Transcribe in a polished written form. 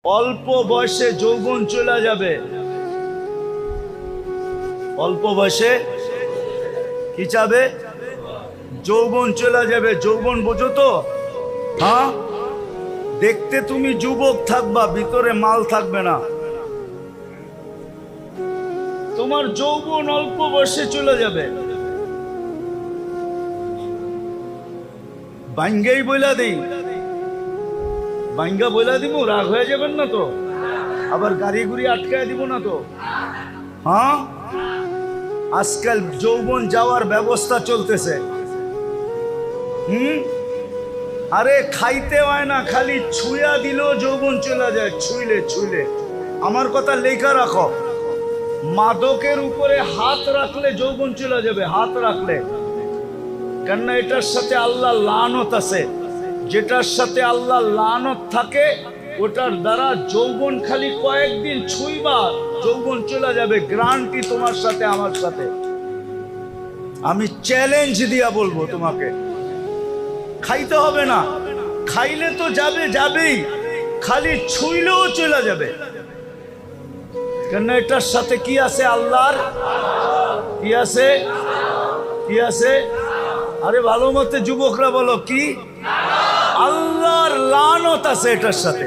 অল্প বয়সে যৌবন চলে যাবে। অল্প বয়সে কি যাবে? যৌবন চলে যাবে। যৌবন বোঝো তো? হ্যাঁ, দেখতে তুমি যুবক থাকবা, ভিতরে মাল থাকবে না। তোমার যৌবন অল্প বয়সে চলে যাবে। বাঙ্গাই বইলা দিই, বাঙ্গা বইলা দিব, রাগ হয়ে যাবেন না তো? আবার গাড়ি গুড়ি আটকায় দিব না তো? হ্যাঁ, আজকাল যৌবন যাওয়ার ব্যবস্থা চলতেছে। আরে খাইতে হয় না, খালি ছুঁয়া দিলেও যৌবন চলে যায়। ছুঁইলে ছুঁইলে, আমার কথা লেখা রাখো, মাদকের উপরে হাত রাখলে যৌবন চলে যাবে। হাত রাখলে, কেননা এটার সাথে আল্লাহ লানত আছে। যেটার সাথে আল্লাহ লানত থাকে ওটার দ্বারা যৌবন খালি কয়েকদিন ছুঁইবা, যৌবন চলে যাবে। গ্যারান্টি তোমার সাথে আমার সাথে, আমি চ্যালেঞ্জ দিয়া বলবো তোমাকে। খাইতে হবে না, খাইলে তো যাবে, যাবেই, খালি ছুঁইলেও চলে যাবে। কেন এটার সাথে কি আছে? আল্লাহর কি আছে? কি আছে? আরে ভালো মতে যুবকরা বলো, কি? আল্লাহর লানত আছে এটার সাথে।